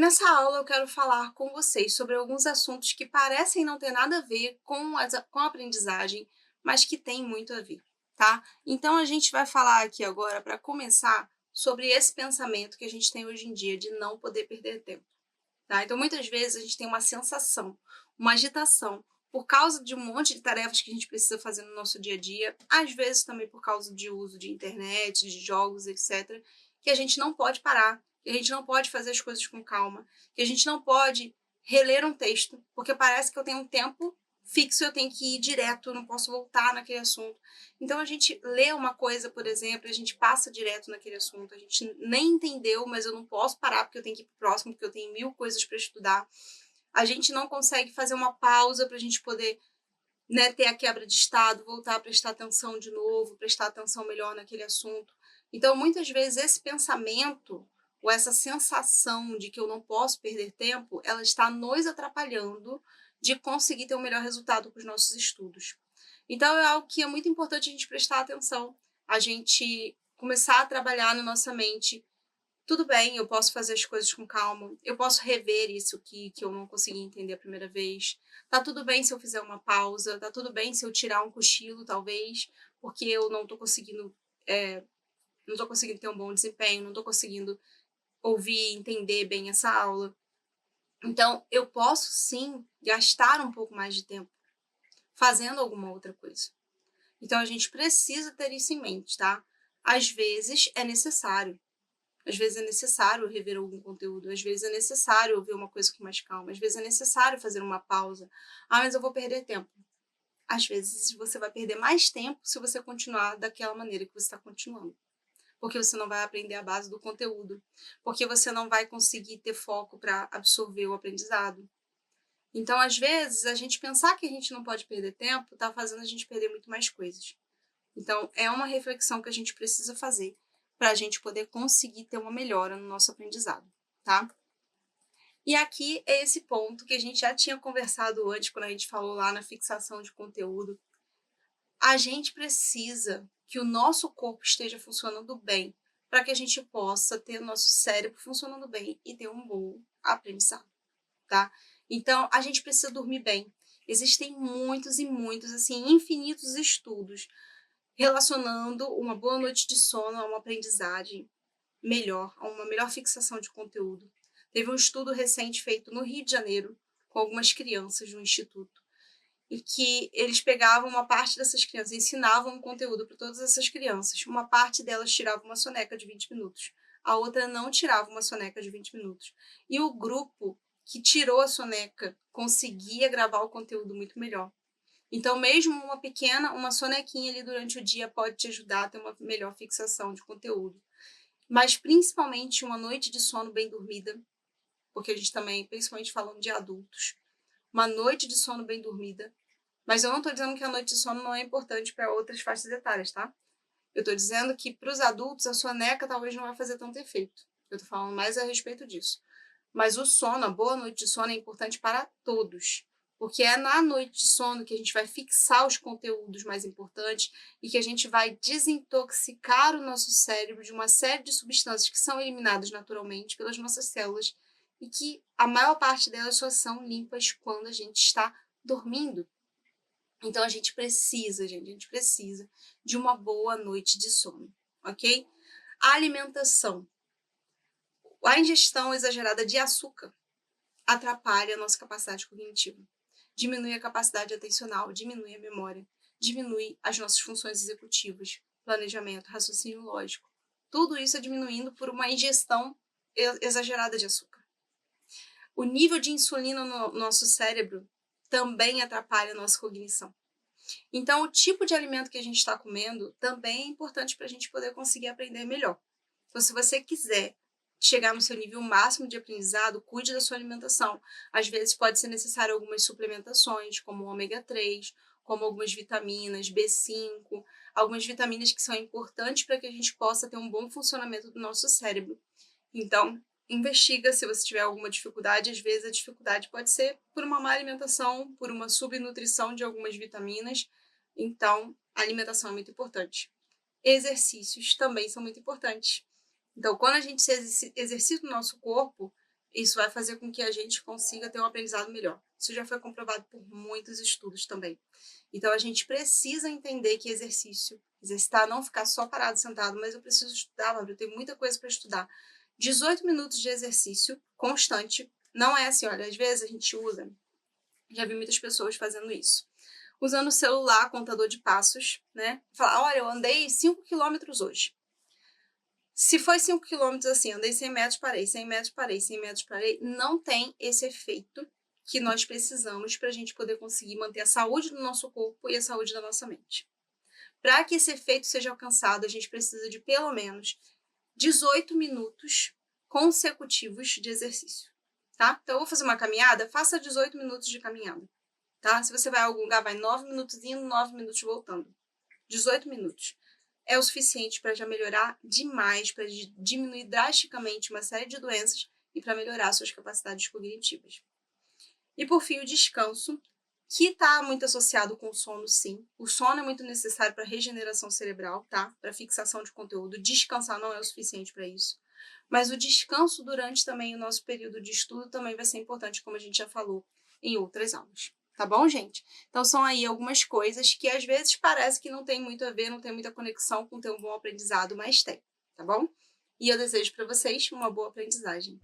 E nessa aula eu quero falar com vocês sobre alguns assuntos que parecem não ter nada a ver com a aprendizagem, mas que têm muito a ver, tá? Então a gente vai falar aqui agora, para começar, sobre esse pensamento que a gente tem hoje em dia de não poder perder tempo, tá? Então muitas vezes a gente tem uma sensação, uma agitação, por causa de um monte de tarefas que a gente precisa fazer no nosso dia a dia, às vezes também por causa de uso de internet, de jogos, etc., que a gente não pode parar, que a gente não pode fazer as coisas com calma, que a gente não pode reler um texto, porque parece que eu tenho um tempo fixo, eu tenho que ir direto, eu não posso voltar naquele assunto. Então a gente lê uma coisa, por exemplo, a gente passa direto naquele assunto, a gente nem entendeu, mas eu não posso parar porque eu tenho que ir pro próximo, porque eu tenho 1000 coisas para estudar. A gente não consegue fazer uma pausa para a gente poder, né, ter a quebra de estado, voltar a prestar atenção de novo, prestar atenção melhor naquele assunto. Então, muitas vezes, esse pensamento ou essa sensação de que eu não posso perder tempo, ela está nos atrapalhando de conseguir ter o melhor resultado com os nossos estudos. Então, é algo que é muito importante a gente prestar atenção, a gente começar a trabalhar na nossa mente. Tudo bem, eu posso fazer as coisas com calma, eu posso rever isso que eu não consegui entender a primeira vez. Tá tudo bem se eu fizer uma pausa, tá tudo bem se eu tirar um cochilo, talvez, porque eu não tô conseguindo, não tô conseguindo ter um bom desempenho, não tô conseguindo ouvir e entender bem essa aula. Então, eu posso sim gastar um pouco mais de tempo fazendo alguma outra coisa. Então, a gente precisa ter isso em mente, tá? Às vezes é necessário. Às vezes é necessário rever algum conteúdo, às vezes é necessário ouvir uma coisa com mais calma, às vezes é necessário fazer uma pausa. Ah, mas eu vou perder tempo. Às vezes você vai perder mais tempo se você continuar daquela maneira que você está continuando. Porque você não vai aprender a base do conteúdo, porque você não vai conseguir ter foco para absorver o aprendizado. Então, às vezes, a gente pensar que a gente não pode perder tempo está fazendo a gente perder muito mais coisas. Então, é uma reflexão que a gente precisa fazer para a gente poder conseguir ter uma melhora no nosso aprendizado, tá? E aqui é esse ponto que a gente já tinha conversado antes, quando a gente falou lá na fixação de conteúdo. A gente precisa que o nosso corpo esteja funcionando bem, para que a gente possa ter o nosso cérebro funcionando bem e ter um bom aprendizado, tá? Então, a gente precisa dormir bem. Existem muitos e muitos, assim, infinitos estudos relacionando uma boa noite de sono a uma aprendizagem melhor, a uma melhor fixação de conteúdo. Teve um estudo recente feito no Rio de Janeiro com algumas crianças de um instituto, e que eles pegavam uma parte dessas crianças, ensinavam um conteúdo para todas essas crianças. Uma parte delas tirava uma soneca de 20 minutos, a outra não tirava uma soneca de 20 minutos. E o grupo que tirou a soneca conseguia gravar o conteúdo muito melhor. Então, mesmo uma sonequinha ali durante o dia pode te ajudar a ter uma melhor fixação de conteúdo. Mas, principalmente, uma noite de sono bem dormida, porque a gente também, principalmente falando de adultos, uma noite de sono bem dormida. Mas eu não estou dizendo que a noite de sono não é importante para outras faixas etárias, tá? Eu estou dizendo que, para os adultos, a soneca talvez não vai fazer tanto efeito. Eu estou falando mais a respeito disso. Mas o sono, a boa noite de sono é importante para todos, porque é na noite de sono que a gente vai fixar os conteúdos mais importantes e que a gente vai desintoxicar o nosso cérebro de uma série de substâncias que são eliminadas naturalmente pelas nossas células e que a maior parte delas só são limpas quando a gente está dormindo. Então a gente precisa, gente, a gente precisa de uma boa noite de sono, ok? A alimentação. A ingestão exagerada de açúcar atrapalha a nossa capacidade cognitiva, diminui a capacidade atencional, diminui a memória, diminui as nossas funções executivas, planejamento, raciocínio lógico. Tudo isso é diminuindo por uma ingestão exagerada de açúcar. O nível de insulina no nosso cérebro também atrapalha a nossa cognição. Então, o tipo de alimento que a gente está comendo também é importante para a gente poder conseguir aprender melhor. Então, se você quiser chegar no seu nível máximo de aprendizado, cuide da sua alimentação. Às vezes pode ser necessário algumas suplementações, como o ômega 3, como algumas vitaminas, B5, algumas vitaminas que são importantes para que a gente possa ter um bom funcionamento do nosso cérebro. Então, investiga se você tiver alguma dificuldade. Às vezes a dificuldade pode ser por uma má alimentação, por uma subnutrição de algumas vitaminas. Então, a alimentação é muito importante. Exercícios também são muito importantes. Então, quando a gente se exercita o nosso corpo, Isso vai fazer com que a gente consiga ter um aprendizado melhor. Isso já foi comprovado por muitos estudos também. Então, a gente precisa entender que exercitar, não ficar só parado, sentado, mas eu preciso estudar, Laura, eu tenho muita coisa para estudar. 18 minutos de exercício constante, não é assim, olha, às vezes a gente usa, já vi muitas pessoas fazendo isso, usando o celular, contador de passos, né? Falar, olha, eu andei 5 quilômetros hoje. Se foi 5 quilômetros assim, andei 100 metros, parei, 100 metros, parei, 100 metros, parei, não tem esse efeito que nós precisamos para a gente poder conseguir manter a saúde do nosso corpo e a saúde da nossa mente. Para que esse efeito seja alcançado, a gente precisa de pelo menos 18 minutos consecutivos de exercício, tá? Então, eu vou fazer uma caminhada, faça 18 minutos de caminhada, tá? Se você vai a algum lugar, vai 9 minutos indo, 9 minutos voltando. 18 minutos é o suficiente para já melhorar demais, para diminuir drasticamente uma série de doenças e para melhorar suas capacidades cognitivas. E por fim, o descanso, que está muito associado com o sono, sim. O sono é muito necessário para regeneração cerebral, tá? Para fixação de conteúdo. Descansar não é o suficiente para isso. Mas o descanso durante também o nosso período de estudo também vai ser importante, como a gente já falou em outras aulas. Tá bom, gente? Então, são aí algumas coisas que às vezes parece que não tem muito a ver, não tem muita conexão com ter um bom aprendizado, mas tem, tá bom? E eu desejo para vocês uma boa aprendizagem.